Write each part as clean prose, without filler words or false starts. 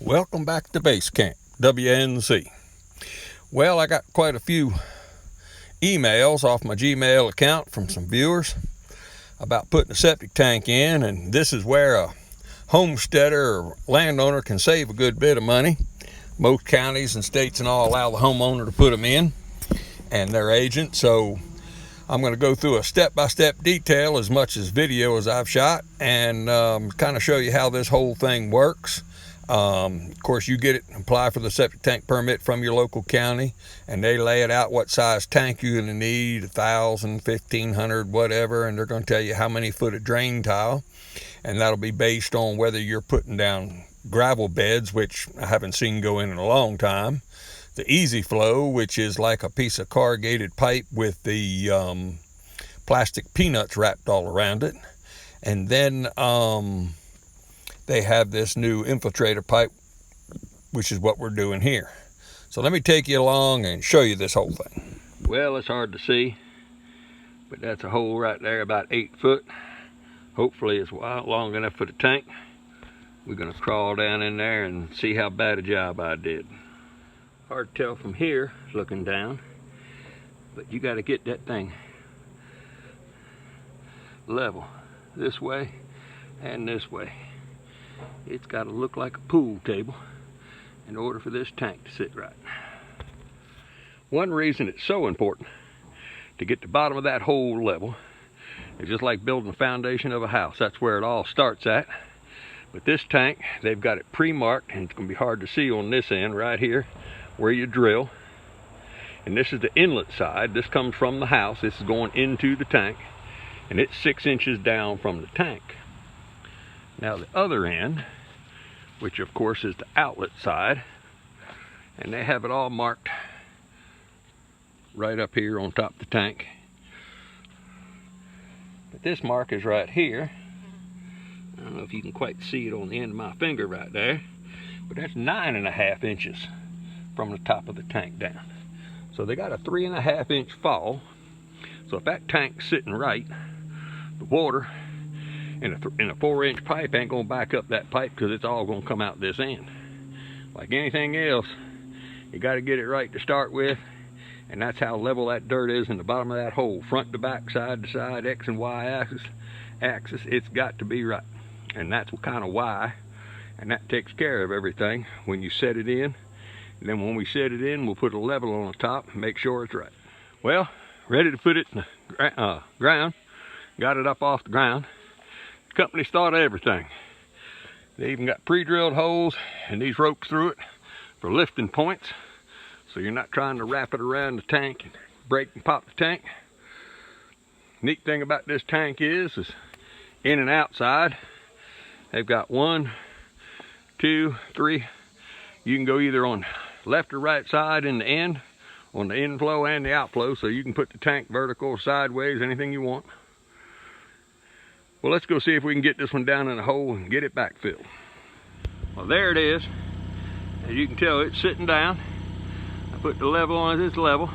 Welcome back to Base Camp, WNC. Well, I got quite a few emails off my Gmail account from some viewers about putting a septic tank in, and this is where a homesteader or landowner can save a good bit of money. Most counties and states and all allow the homeowner to put them in and their agent, so I'm going to go through a step-by-step detail as much as video as I've shot and kind of show you how this whole thing works. Of course, you get it, apply for the septic tank permit from your local county, and they lay it out what size tank you're going to need, 1,000, 1,500, whatever, and they're going to tell you how many foot of drain tile, and that'll be based on whether you're putting down gravel beds, which I haven't seen go in a long time, the easy flow, which is like a piece of corrugated pipe with the plastic peanuts wrapped all around it, and then they have this new infiltrator pipe, which is what we're doing here. So let me take you along and show you this whole thing. Well, it's hard to see, but that's a hole right there about 8 foot. Hopefully it's long enough for the tank. We're gonna crawl down in there and see how bad a job I did. Hard to tell from here, looking down, but you gotta get that thing level this way and this way. It's got to look like a pool table in order for this tank to sit right. One reason it's so important to get the bottom of that hole level is just like building the foundation of a house. That's where it all starts at. But this tank, they've got it pre-marked, and it's going to be hard to see on this end right here where you drill. And this is the inlet side. This comes from the house. This is going into the tank, and it's 6 inches down from the tank. Now the other end, which of course is the outlet side, and they have it all marked right up here on top of the tank. But this mark is right here. I don't know if you can quite see it on the end of my finger right there, but that's 9.5 inches from the top of the tank down. So they got a 3.5 inch fall. So if that tank's sitting right, the water in a 4-inch pipe ain't gonna back up that pipe, because it's all gonna come out this end. Like anything else, you got to get it right to start with, and that's how level that dirt is in the bottom of that hole, front to back, side to side, X and Y axis. It's got to be right, and that's kind of why, and that takes care of everything when you set it in. And then when we set it in, we'll put a level on the top and make sure it's right. Well, ready to put it in the ground. Got it up off the ground. Company's thought of everything. They even got pre-drilled holes and these ropes through it for lifting points, so you're not trying to wrap it around the tank and break and pop the tank. Neat thing about this tank is in and outside, they've got 1, 2, 3. You can go either on left or right side in the end, on the inflow and the outflow, so you can put the tank vertical or sideways, anything you want. Well, let's go see if we can get this one down in a hole and get it backfilled. Well, there it is. As you can tell, it's sitting down. I put the level on it, it's level.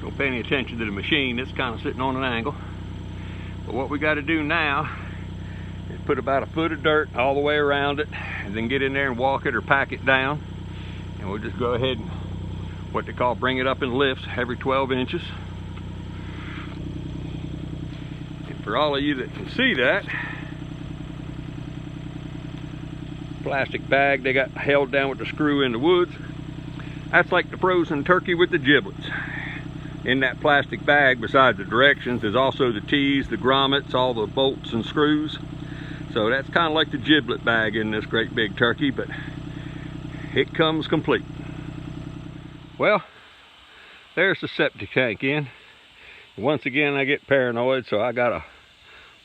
Don't pay any attention to the machine, it's kind of sitting on an angle. But what we got to do now is put about 1 foot of dirt all the way around it, and then get in there and walk it or pack it down. And we'll just go ahead and, what they call, bring it up in lifts every 12 inches. For all of you that can see that, plastic bag they got held down with the screw in the woods, that's like the frozen turkey with the giblets. In that plastic bag, besides the directions, there's also the T's, the grommets, all the bolts and screws. So that's kind of like the giblet bag in this great big turkey, but it comes complete. Well, there's the septic tank in. Once again, I get paranoid, so I got a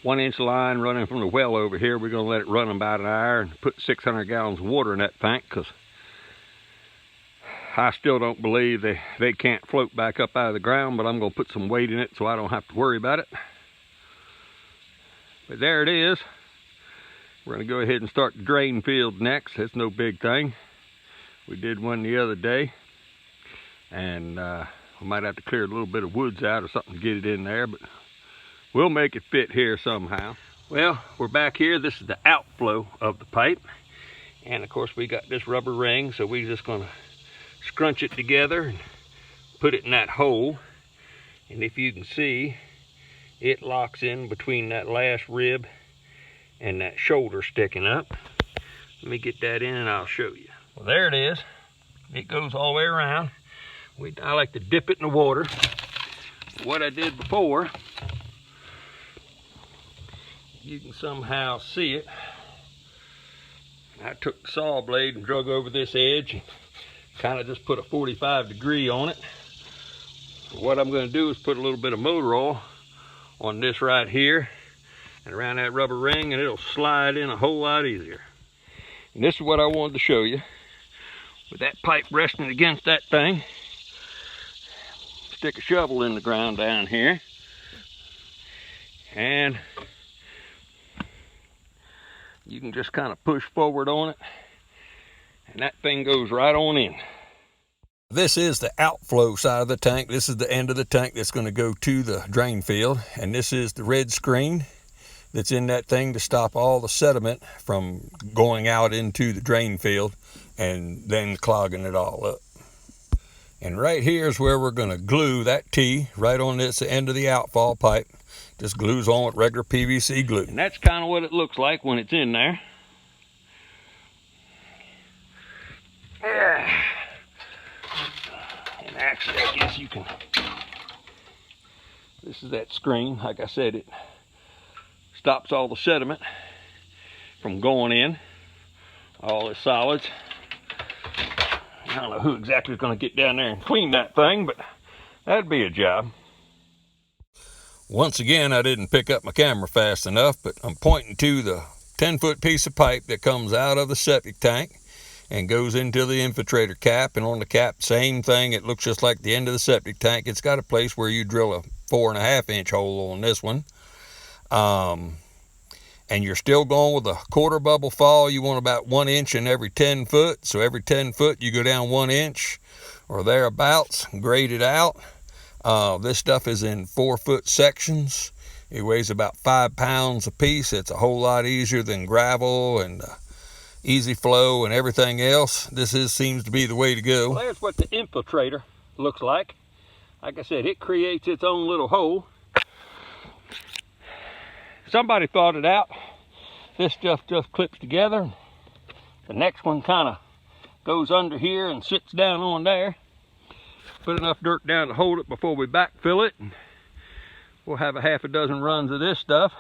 1-inch line running from the well over here. We're going to let it run about an hour and put 600 gallons of water in that tank, because I still don't believe they can't float back up out of the ground, but I'm going to put some weight in it so I don't have to worry about it. But there it is. We're going to go ahead and start the drain field next. That's no big thing. We did one the other day, and we might have to clear a little bit of woods out or something to get it in there, but we'll make it fit here somehow. Well, we're back here. This is the outflow of the pipe, And of course we got this rubber ring, so we're just gonna scrunch it together and put it in that hole. And if you can see, it locks in between that last rib and that shoulder sticking up. Let me get that in and I'll show you. Well, there it is. It goes all the way around. I like to dip it in the water. What I did before, you can somehow see it. I took the saw blade and drug over this edge and kind of just put a 45-degree on it. What I'm going to do is put a little bit of motor oil on this right here and around that rubber ring, and it'll slide in a whole lot easier. And this is what I wanted to show you. With that pipe resting against that thing, stick a shovel in the ground down here, and you can just kind of push forward on it, and that thing goes right on in. This is the outflow side of the tank. This is the end of the tank that's going to go to the drain field, and this is the red screen that's in that thing to stop all the sediment from going out into the drain field and then clogging it all up. And right here is where we're going to glue that T right on this end of the outfall pipe. Just glues on with regular PVC glue. And that's kind of what it looks like when it's in there. Yeah. And actually, I guess you can, this is that screen. Like I said, it stops all the sediment from going in, all the solids. I don't know who exactly is going to get down there and clean that thing, but that'd be a job. Once again, I didn't pick up my camera fast enough, but I'm pointing to the 10-foot piece of pipe that comes out of the septic tank and goes into the infiltrator cap. And on the cap, same thing. It looks just like the end of the septic tank. It's got a place where you drill a 4.5-inch hole on this one. And you're still going with a quarter bubble fall. You want about 1 inch in every 10 foot. So every 10 foot, you go down 1 inch or thereabouts, grade it out. This stuff is in 4-foot sections. It weighs about 5 pounds a piece. It's a whole lot easier than gravel and easy flow and everything else. This seems to be the way to go. Well, there's what the infiltrator looks like. Like I said, it creates its own little hole. Somebody thought it out. This stuff just clips together. The next one kind of goes under here and sits down on there. Put enough dirt down to hold it before we backfill it. And we'll have a half a dozen runs of this stuff.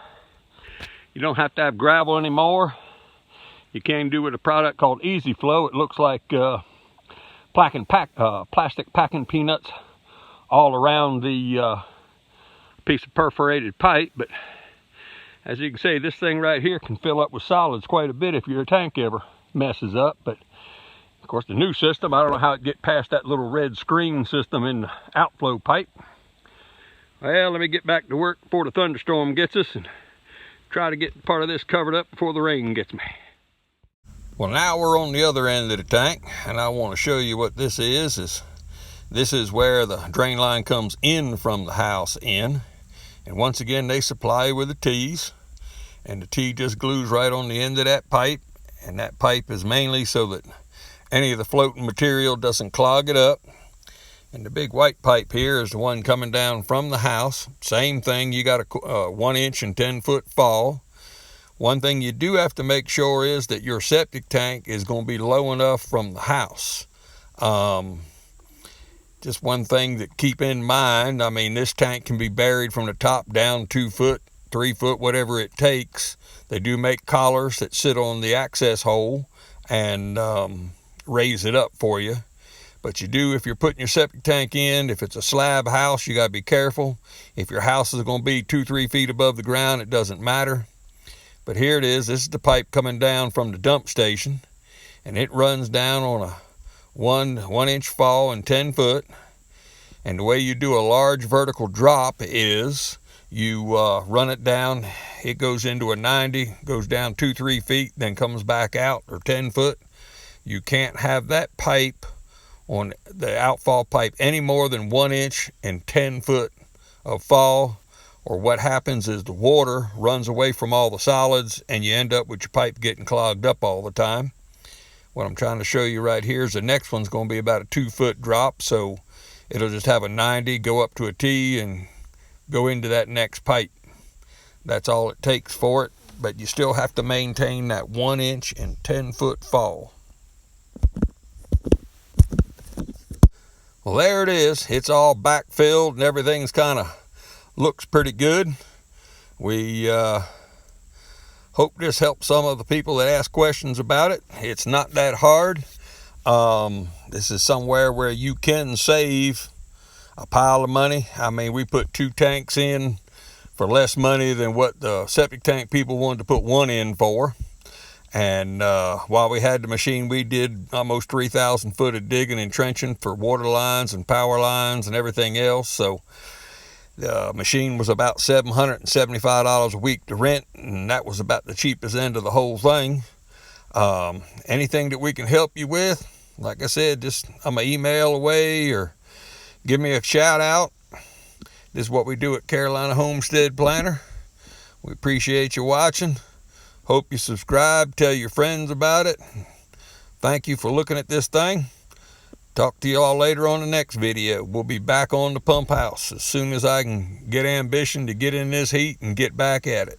You don't have to have gravel anymore. You can do with a product called Easy Flow. It looks like plastic packing peanuts all around the piece of perforated pipe. But as you can see, this thing right here can fill up with solids quite a bit if your tank ever messes up. But of course, the new system, I don't know how it get past that little red screen system in the outflow pipe. Well, let me get back to work before the thunderstorm gets us and try to get part of this covered up before the rain gets me. Well, now we're on the other end of the tank, and I want to show you what this is. This is where the drain line comes in from the house in. And once again, they supply with the T's, and the T just glues right on the end of that pipe. And that pipe is mainly so that any of the floating material doesn't clog it up. And the big white pipe here is the one coming down from the house. Same thing, you got a 1 inch and 10-foot fall. One thing you do have to make sure is that your septic tank is going to be low enough from the house. Just one thing to keep in mind, I mean, this tank can be buried from the top down 2 foot, 3 foot, whatever it takes. They do make collars that sit on the access hole and raise it up for you. But you do, if you're putting your septic tank in, if it's a slab house, you got to be careful. If your house is going to be 2-3 feet above the ground, it doesn't matter. But here it is. This is the pipe coming down from the dump station, and it runs down on a 1 inch fall and 10 foot. And the way you do a large vertical drop is you run it down. It goes into a 90, goes down 2-3 feet, then comes back out, or 10 foot. You can't have that pipe on the outfall pipe any more than 1 inch and 10 foot of fall, or what happens is the water runs away from all the solids and you end up with your pipe getting clogged up all the time. What I'm trying to show you right here is the next one's going to be about a 2-foot drop, so it'll just have a 90, go up to a T, and go into that next pipe. That's all it takes for it, but you still have to maintain that 1 inch and 10-foot fall. Well, there it is. It's all backfilled and everything's kind of looks pretty good. We hope this helps some of the people that ask questions about it. It's not that hard. This is somewhere where you can save a pile of money. I mean, we put 2 tanks in for less money than what the septic tank people wanted to put 1 in for. And while we had the machine, we did almost 3,000 foot of digging and trenching for water lines and power lines and everything else. So the machine was about $775 a week to rent, and that was about the cheapest end of the whole thing. Anything that we can help you with, like I said, just I'm an email away or give me a shout out. This is what we do at Carolina Homestead Planner. We appreciate you watching. Hope you subscribe, tell your friends about it. Thank you for looking at this thing. Talk to you all later on the next video. We'll be back on the pump house as soon as I can get ambition to get in this heat and get back at it.